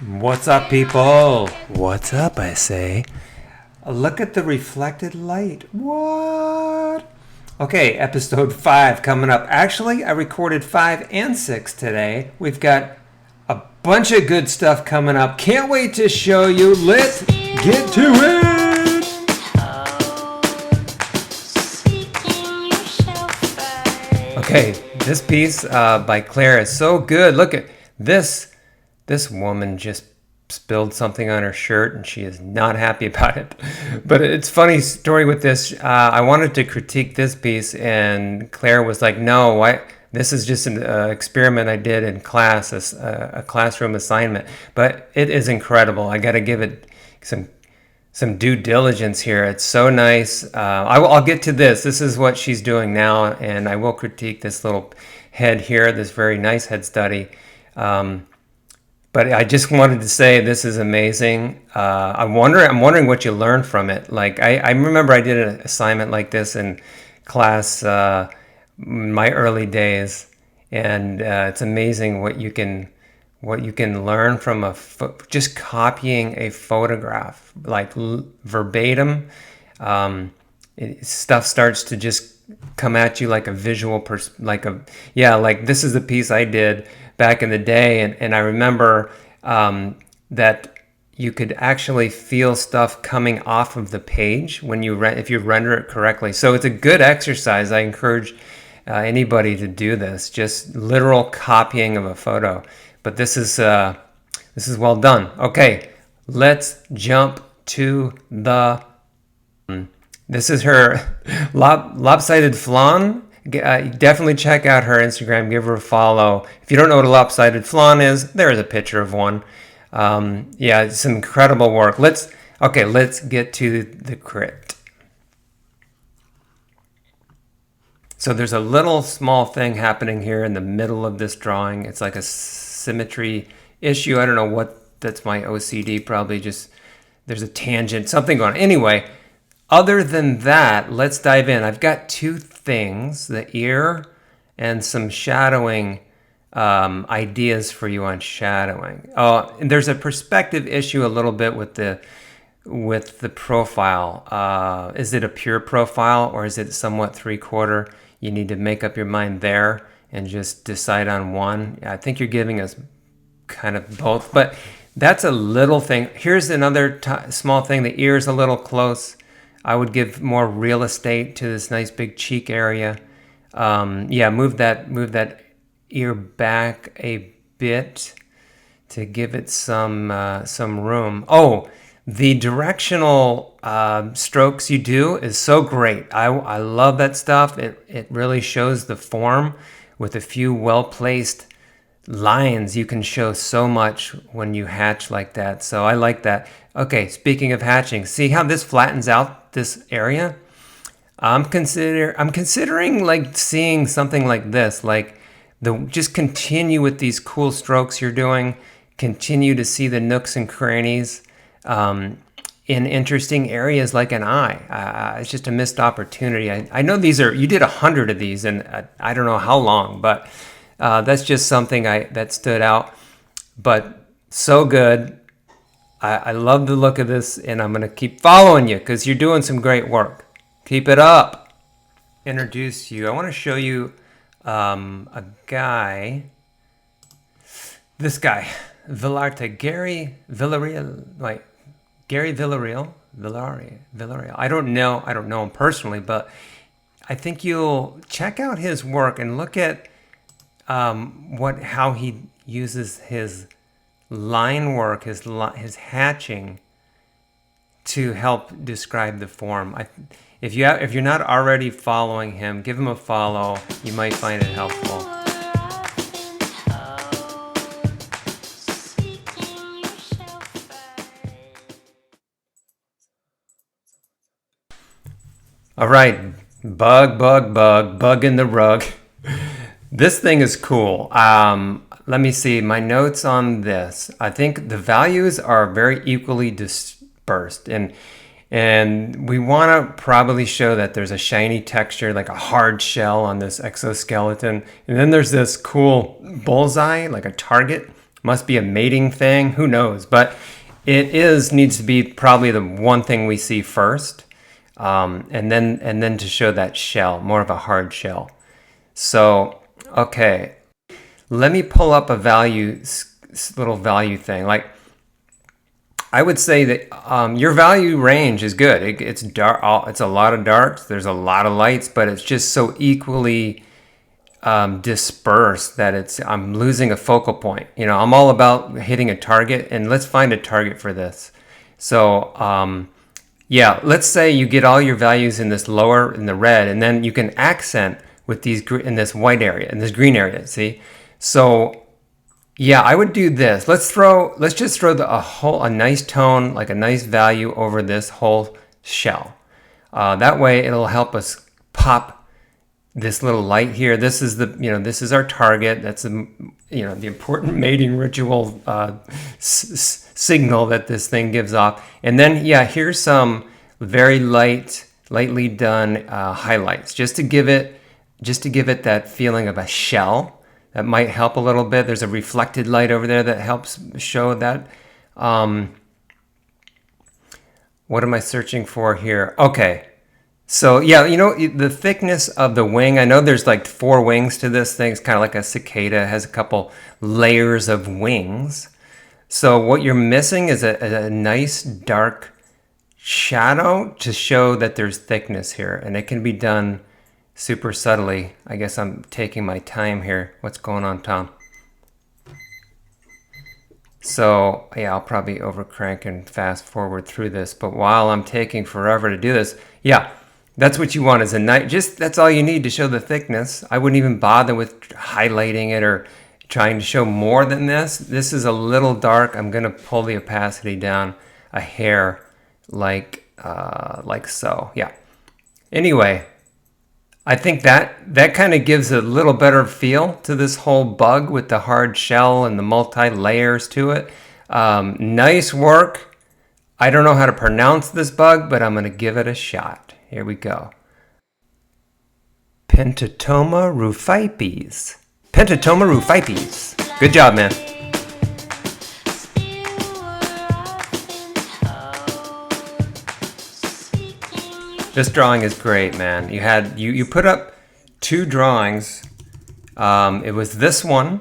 What's up, people? What's up, I say? Look at the reflected light. What? Okay, episode 5 coming up. Actually, I recorded 5 and 6 today. We've got a bunch of good stuff coming up. Can't wait to show you. Let's get to it! Okay, this piece by Claire is so good. Look at this. This woman just spilled something on her shirt and she is not happy about it. But it's a funny story with this. I wanted to critique this piece and Claire was like, no, this is just an experiment I did in class, a classroom assignment. But it is incredible. I got to give it some due diligence here. It's so nice. I'll get to this. This is what she's doing now, and I will critique this little head here, this very nice head study. But I just wanted to say this is amazing. I'm wondering what you learned from it. Like I remember I did an assignment like this in class my early days, and it's amazing what you can learn from just copying a photograph, like verbatim. Stuff starts to just come at you like a visual like this is the piece I did back in the day, and I remember that you could actually feel stuff coming off of the page when if you render it correctly. So it's a good exercise. I encourage anybody to do this, just literal copying of a photo. But this is well done. Okay, let's jump to the. This is her lopsided flan. Definitely check out her Instagram. Give her a follow. If you don't know what a lopsided flan is, there is a picture of one. Yeah, it's some incredible work. Let's get to the crit. So there's a little small thing happening here in the middle of this drawing. It's like a symmetry issue. I don't know what. That's my OCD. Probably just there's a tangent, something going on. Anyway. Other than that, let's dive in. I've got two things, the ear and some shadowing ideas for you on shadowing. And there's a perspective issue a little bit with the profile. Is it a pure profile or is it somewhat 3/4? You need to make up your mind there and just decide on one. I think you're giving us kind of both, but that's a little thing. Here's another small thing. The ear is a little close. I would give more real estate to this nice big cheek area. Move that ear back a bit to give it some room. Oh, the directional strokes you do is so great. I love that stuff. It really shows the form with a few well-placed lines. You can show so much when you hatch like that. So I like that. Okay, speaking of hatching, see how this flattens out this area? I'm considering like seeing something like this, like just continue with these cool strokes you're doing, continue to see the nooks and crannies in interesting areas like an eye. It's just a missed opportunity. I know you did 100 of these and I don't know how long, but that's just something that stood out. But so good. I love the look of this, and I'm going to keep following you because you're doing some great work. Keep it up. Introduce you. I want to show you a guy. This guy, Gary Villarreal. I don't know him personally, but I think you'll check out his work and look at how he uses his line work, his hatching to help describe the form. If you're not already following him, give him a follow. You might find it helpful. All right, bug in the rug. This thing is cool. Let me see my notes on this. I think the values are very equally dispersed, and we want to probably show that there's a shiny texture, like a hard shell on this exoskeleton, and then there's this cool bullseye, like a target Must be a mating thing. Who knows? But it needs to be probably the one thing we see first, and then to show that shell, more of a hard shell. So okay, let me pull up a little value thing. Like I would say that your value range is good. It's dark. It's a lot of darks. There's a lot of lights, but it's just so equally dispersed that I'm losing a focal point. You know, I'm all about hitting a target, and let's find a target for this. So yeah, let's say you get all your values in this lower, in the red, and then you can accent with these in this white area, in this green area. See, so yeah, I would do this. Let's just throw a nice tone, like a nice value over this whole shell. That way, it'll help us pop this little light here. This is this is our target. That's the important mating ritual signal that this thing gives off. And then yeah, here's some very lightly done highlights, just to give it that feeling of a shell. That might help a little bit. There's a reflected light over there that helps show that. What am I searching for here? Okay. So yeah, the thickness of the wing, I know there's like 4 wings to this thing. It's kind of like a cicada. It has a couple layers of wings. So what you're missing is a nice dark shadow to show that there's thickness here. And it can be done super subtly. I guess I'm taking my time here. What's going on, Tom? So yeah, I'll probably overcrank and fast forward through this. But while I'm taking forever to do this, yeah, that's what you want, is a night. That's all you need to show the thickness. I wouldn't even bother with highlighting it or trying to show more than this. This is a little dark. I'm gonna pull the opacity down a hair, like so. Yeah. Anyway, I think that kind of gives a little better feel to this whole bug with the hard shell and the multi-layers to it. Nice work. I don't know how to pronounce this bug, but I'm gonna give it a shot. Here we go. Pentatoma rufipes. Pentatoma rufipes. Good job, man. This drawing is great, man. You put up 2 drawings. It was this one,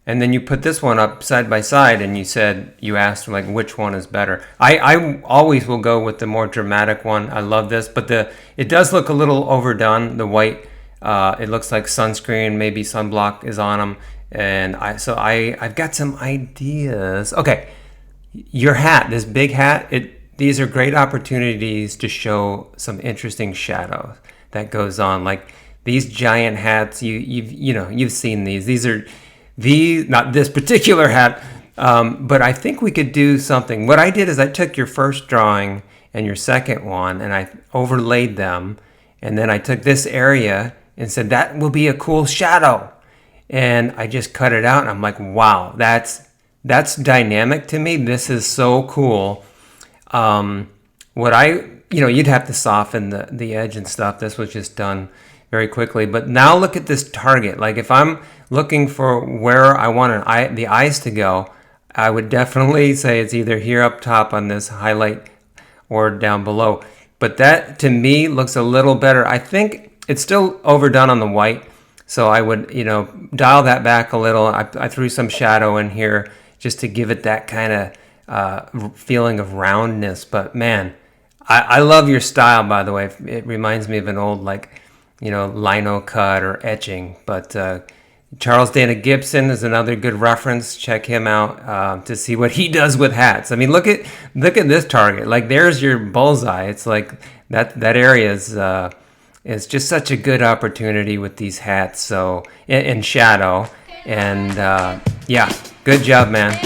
and then you put this one up side by side, and you asked like which one is better. I always will go with the more dramatic one. I love this, but it does look a little overdone. The white, it looks like sunscreen, maybe sunblock is on them, and I've got some ideas. Okay, your hat, this big hat, these are great opportunities to show some interesting shadows that goes on. Like these giant hats, you've seen these. Not this particular hat, but I think we could do something. What I did is I took your first drawing and your second one, and I overlaid them, and then I took this area and said that will be a cool shadow, and I just cut it out, and I'm like, wow, that's dynamic to me. This is so cool. You'd have to soften the edge and stuff. This was just done very quickly. But now look at this target. Like if I'm looking for where I want the eyes to go, I would definitely say it's either here up top on this highlight or down below. But that to me looks a little better. I think it's still overdone on the white. So I would, dial that back a little. I threw some shadow in here just to give it that kind of feeling of roundness. But man, I love your style, by the way. It reminds me of an old lino cut or etching. But Charles Dana Gibson is another good reference. Check him out to see what he does with hats. I mean, look at this target. Like there's your bullseye. It's like that area is just such a good opportunity with these hats. So in shadow, and yeah, good job, man.